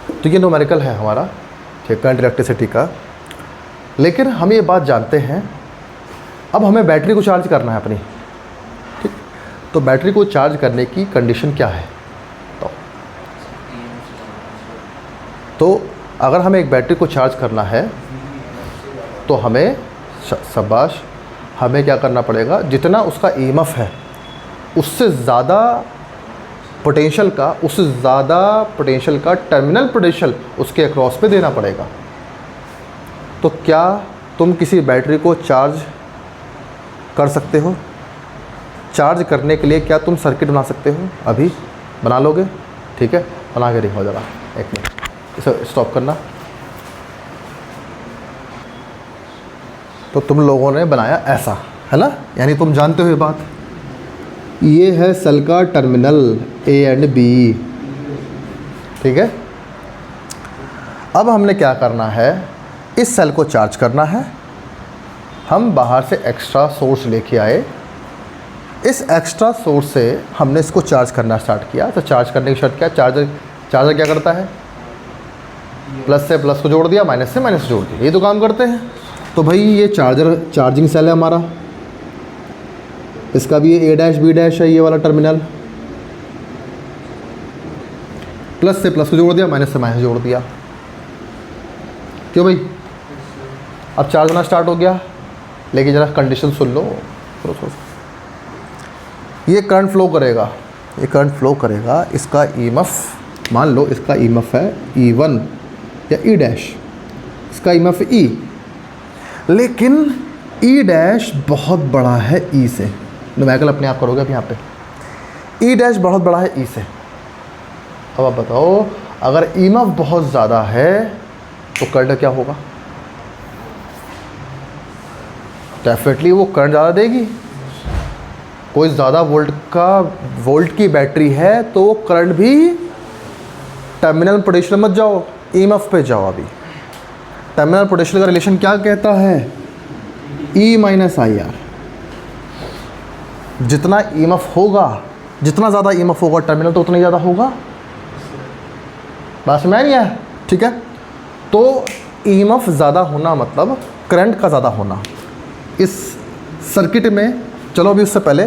तो ये न्यूमेरिकल है हमारा, ठीक, करंट इलेक्ट्रिसिटी का। लेकिन हम ये बात जानते हैं, अब हमें बैटरी को चार्ज करना है अपनी, ठीक। तो बैटरी को चार्ज करने की कंडीशन क्या है? तो अगर हमें एक बैटरी को चार्ज करना है तो हमें शाबाश, हमें क्या करना पड़ेगा, जितना उसका ईएमएफ है उससे ज़्यादा पोटेंशियल का टर्मिनल पोटेंशियल उसके अक्रॉस पे देना पड़ेगा। तो क्या तुम किसी बैटरी को चार्ज कर सकते हो? चार्ज करने के लिए क्या तुम सर्किट बना सकते हो? अभी बना लोगे? ठीक है, बना के दिखाओ ज़रा, एक मिनट, इसे स्टॉप करना। तो तुम लोगों ने बनाया ऐसा, है ना, यानी तुम जानते हो ये बात। ये है सेल का टर्मिनल ए एंड बी, ठीक है। अब हमने क्या करना है, इस सेल को चार्ज करना है। हम बाहर से एक्स्ट्रा सोर्स लेके आए, इस एक्स्ट्रा सोर्स से हमने इसको चार्ज करना स्टार्ट किया। तो चार्ज करने की शर्त क्या? चार्जर क्या करता है? प्लस से प्लस को जोड़ दिया, माइनस से माइनस जोड़ दिया, ये तो काम करते हैं। तो भाई ये चार्जिंग सेल है हमारा, इसका भी ए डैश बी डैश है, ये वाला टर्मिनल। प्लस से प्लस को जोड़ दिया, माइनस से माइनस जोड़ दिया, क्यों भाई? अब चार्ज होना स्टार्ट हो गया। लेकिन ज़रा कंडीशन सुन लो, ये करंट फ्लो करेगा, इसका ईएमएफ, मान लो इसका ईएमएफ है E1 या E डैश, इसका ईएमएफ E, लेकिन E डैश बहुत बड़ा है E से। न्यूमेरिकल अपने आप करोगे अब यहाँ पे, E डैश बहुत बड़ा है E से। अब आप बताओ, अगर ईएमएफ बहुत ज़्यादा है तो करंट क्या होगा? डेफिनेटली वो करंट ज़्यादा देगी। कोई ज़्यादा वोल्ट की बैटरी है तो वो करंट भी, टर्मिनल पोटेंशियल मत जाओ, ईएमएफ पे जाओ। अभी टर्मिनल पोटेंशियल का रिलेशन क्या कहता है? E minus I R. जितना ईएमएफ होगा, जितना ज़्यादा ईएमएफ होगा टर्मिनल, तो उतना ही ज़्यादा होगा। बात समझ नहीं है? ठीक है। तो ईएमएफ ज़्यादा होना मतलब करंट का ज़्यादा होना। इस सर्किट में, चलो अभी उससे पहले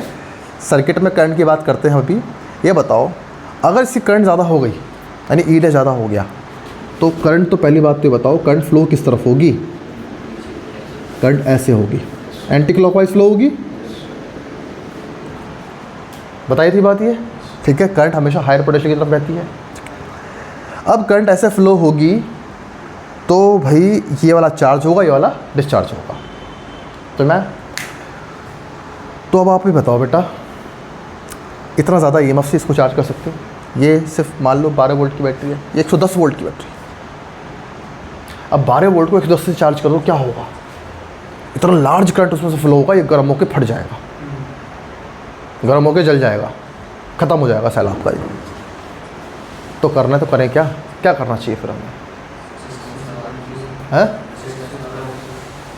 सर्किट में करंट की बात करते हैं। अभी ये बताओ, अगर इसकी करंट ज़्यादा हो गई, यानी ई डैश ज़्यादा हो गया, तो करंट, तो पहली बात तो बताओ करंट फ्लो किस तरफ होगी? करंट ऐसे होगी, एंटी क्लॉकवाइज फ्लो होगी। बताई थी बात ये, ठीक है। करंट हमेशा हायर पोटेंशियल की तरफ बहती है। अब करंट ऐसे फ्लो होगी तो भाई ये वाला चार्ज होगा, ये वाला डिस्चार्ज होगा। तो अब आप ही बताओ बेटा, इतना ज़्यादा ईएमएफ से इसको चार्ज कर सकते हो? ये सिर्फ मान लो 12 वोल्ट की बैटरी है, ये 110 वोल्ट की बैटरी। अब 12 वोल्ट को 110 से चार्ज करो, क्या होगा? इतना लार्ज करंट उसमें से फ्लो होगा, ये गर्म होकर फट जाएगा, गर्म होकर जल जाएगा, ख़त्म हो जाएगा सेल आपका। तो करना तो करें क्या? क्या करना चाहिए फिर हमें? है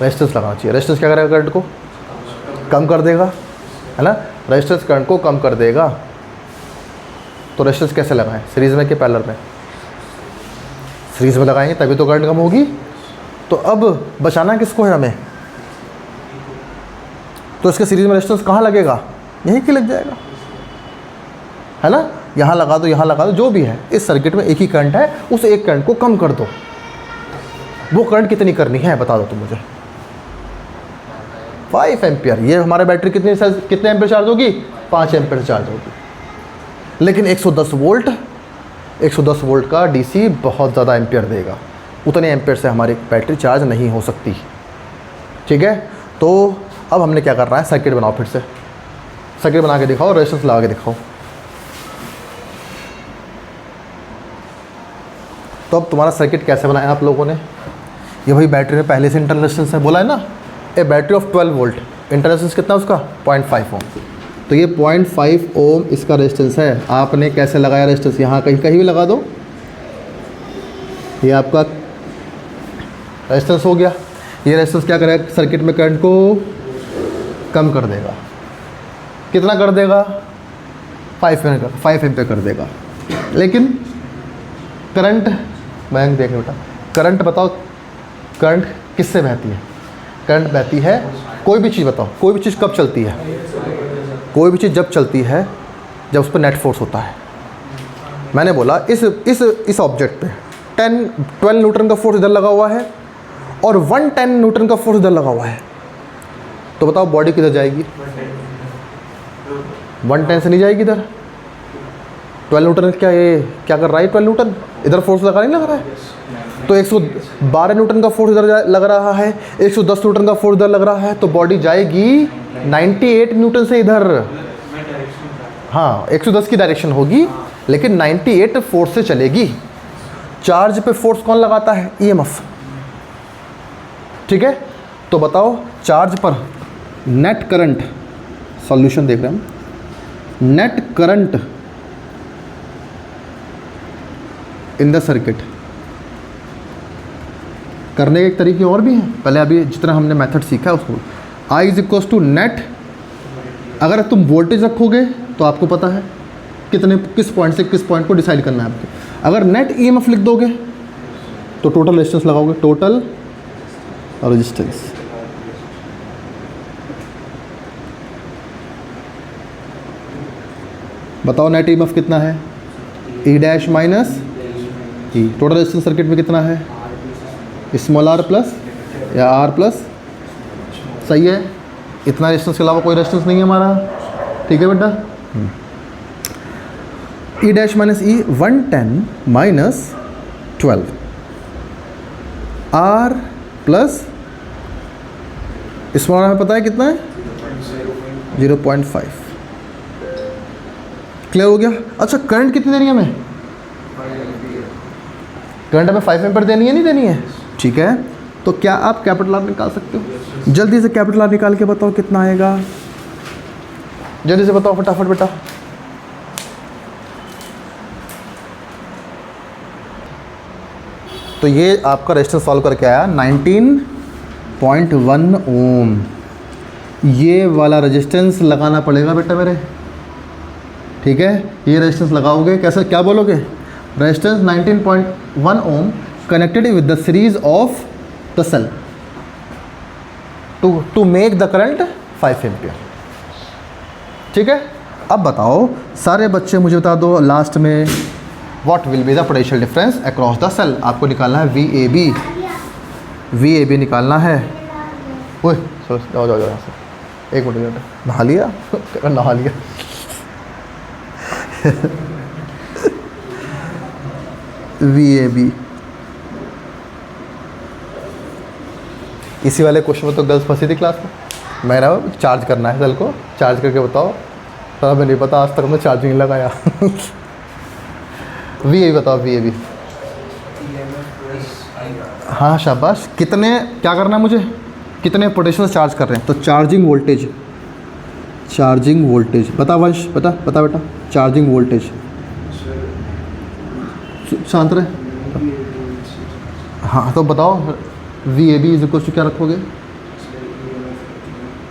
रेजिस्टेंस लगाना चाहिए। रेजिस्टेंस क्या करेगा? करंट को कम कर देगा, है ना। रेजिस्टेंस करंट को कम कर देगा। तो रेजिस्टेंस कैसे लगाएं? सीरीज़ में कि पैरेलल में? सीरीज़ में लगाएंगे तभी तो करंट कम होगी। तो अब बचाना किसको है हमें? तो इसके सीरीज़ में रेजिस्टेंस कहाँ लगेगा? यहीं की लग जाएगा, है ना। यहाँ लगा दो, यहाँ लगा दो, जो भी है। इस सर्किट में एक ही करंट है, उस एक करंट को कम कर दो। वो करंट कितनी करनी है बता दो तुम मुझे। 5 एम्पियर। ये हमारे बैटरी कितने एम्पियर चार्ज होगी? 5 एम्पियर चार्ज होगी। लेकिन 110 वोल्ट का डीसी बहुत ज़्यादा एम्पियर देगा। उतने एम्पियर से हमारी बैटरी चार्ज नहीं हो सकती, ठीक है। तो अब हमने क्या करना है? सर्किट बनाओ, फिर से सर्किट बना के दिखाओ, रेजिस्टेंस लगा के दिखाओ। तो अब तुम्हारा सर्किट कैसे बनाया आप लोगों ने? ये भाई बैटरी में पहले से इंटरनल रेजिस्टेंस है, बोला है ना, a battery of 12 volt, internal resistance कितना उसका? 0.5 ओम। तो ये 0.5 ओम इसका रेजिस्टेंस है। आपने कैसे लगाया रेजिस्टेंस? यहाँ कहीं भी लगा दो, ये आपका रेजिस्टेंस हो गया। ये रेजिस्टेंस क्या करेगा? सर्किट में करंट को कम कर देगा। कितना कर देगा? 5 एम्पियर कर देगा। लेकिन करंट मैं देख बेटा, करंट बताओ, करंट किससे बहती है? करंट बहती है, कोई भी चीज़ बताओ, कोई भी चीज़ कब चलती है? कोई भी चीज़ जब चलती है जब उस पर नेट फोर्स होता है। मैंने बोला इस ऑब्जेक्ट पे 12 न्यूटन का फोर्स इधर लगा हुआ है और 110 न्यूटन का फोर्स इधर लगा हुआ है, तो बताओ बॉडी किधर जाएगी? 110 से नहीं जाएगी इधर। 12 न्यूटन क्या कर रहा है? 12 न्यूटन इधर फोर्स लगा नहीं लग रहा है, तो 112 न्यूटन का फोर्स इधर लग रहा है, 110 न्यूटन का फोर्स इधर लग रहा है, तो बॉडी जाएगी 98 न्यूटन से इधर। हाँ, 110 की डायरेक्शन होगी लेकिन 98 फोर्स से चलेगी। चार्ज पे फोर्स कौन लगाता है? ईएमएफ। ठीक है, तो बताओ चार्ज पर नेट करंट, सॉल्यूशन देख रहे हैं हम, net current in the circuit करने के एक तरीके और भी हैं। पहले अभी जितना हमने मेथड सीखा है उसको, I is equals to net, अगर तुम वोल्टेज रखोगे तो आपको पता है किस पॉइंट से किस पॉइंट को डिसाइड करना है आपको। अगर नेट ईएमएफ लिख दोगे तो टोटल रेजिस्टेंस लगाओगे, टोटल रेजिस्टेंस। बताओ नेट ईएमएफ कितना है? ई डैश माइनस ई। टोटल रेजिस्टेंस सर्किट में कितना है? स्मॉल आर प्लस या आर प्लस। सही है, इतना रेजिस्टेंस के अलावा कोई रेजिस्टेंस नहीं है हमारा। ठीक है बेटा, E dash minus E 110 minus 12 R plus small R हमें पता है कितना है? 0.5। क्लियर हो गया? अच्छा, करंट कितनी देनी है हमें? करंट हमें 5 एम्पीयर देनी है, नहीं देनी है? ठीक है, तो क्या आप कैपिटल आर निकाल सकते हो? जल्दी से कैपिटल आर निकाल के बताओ कितना आएगा, जल्दी से बताओ फटाफट बेटा। तो ये आपका रेजिस्टेंस सॉल्व करके आया 19.1 ओम। ये वाला रेजिस्टेंस लगाना पड़ेगा बेटा मेरे। ठीक है, ये रेजिस्टेंस लगाओगे कैसे, क्या बोलोगे? Resistance 19.1 ohm connected with the series of the cell to make the current 5 ampere. ठीक है, अब बताओ सारे बच्चे मुझे बता दो लास्ट में, what will be the potential difference across the cell. आपको निकालना है वी ए बी निकालना है। ओए जाओ यहाँ से, एक मिनट नहा लिया नहा लिया वी ए बी। इसी वाले क्वेश्चन में तो गर्ल्स फंसी थी क्लास में। मेरा चार्ज करना है सेल को, चार्ज करके बताओ। सर हमें नहीं पता, आज तक हमने चार्जिंग लगाया वी ए बी बताओ, वी ए बी। हाँ शाबाश। कितने, क्या करना है मुझे, कितने पोटेंशियल चार्ज कर रहे हैं? तो चार्जिंग वोल्टेज बता वंश, बता बेटा, चार्जिंग वोल्टेज। शांत रहे। हाँ तो बताओ, V A B is equal to क्या रखोगे?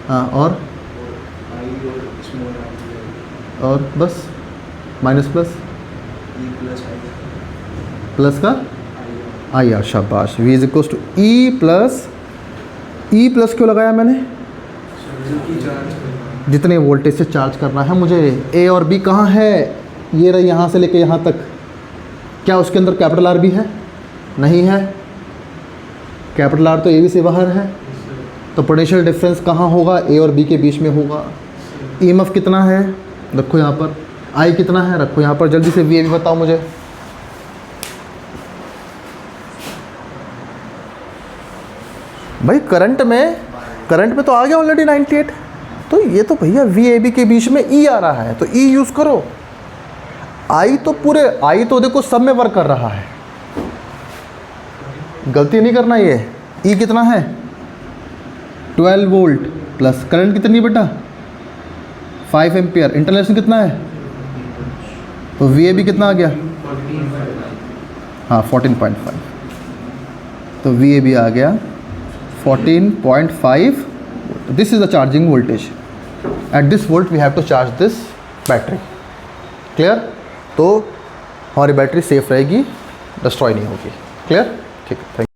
हाँ, और बस माइनस प्लस का आई आर। शाबाश। V is equal to E plus क्यों लगाया मैंने? जितने वोल्टेज से चार्ज करना है मुझे। ए और बी कहाँ है? ये रही, यहाँ से लेके यहाँ तक। क्या उसके अंदर कैपिटल आर भी है? नहीं है। कैपिटल आर तो ए बी से बाहर है, तो पोटेंशियल डिफरेंस कहाँ होगा? ए और बी के बीच में होगा। ईएमएफ कितना है? रखो यहाँ पर। आई कितना है? रखो यहाँ पर। जल्दी से वी ए बी बताओ मुझे। भाई करंट में तो आ गया ऑलरेडी 98। तो ये तो भैया वी ए बी के बीच में ई आ रहा है, तो ई यूज़ करो। आई तो देखो सब में वर्क कर रहा है, गलती नहीं करना। ये ई कितना है? 12 वोल्ट प्लस करंट कितनी बेटा? 5 एम्पियर। इंटरनेशनल कितना है? तो वी ए बी कितना आ गया? हाँ 14.5। तो वी ए बी आ गया 14.5। This is the charging voltage. At this volt we have to charge this battery. Clear? तो हमारी बैटरी सेफ रहेगी, डिस्ट्रॉय नहीं होगी। क्लियर? ठीक है, थैंक यू।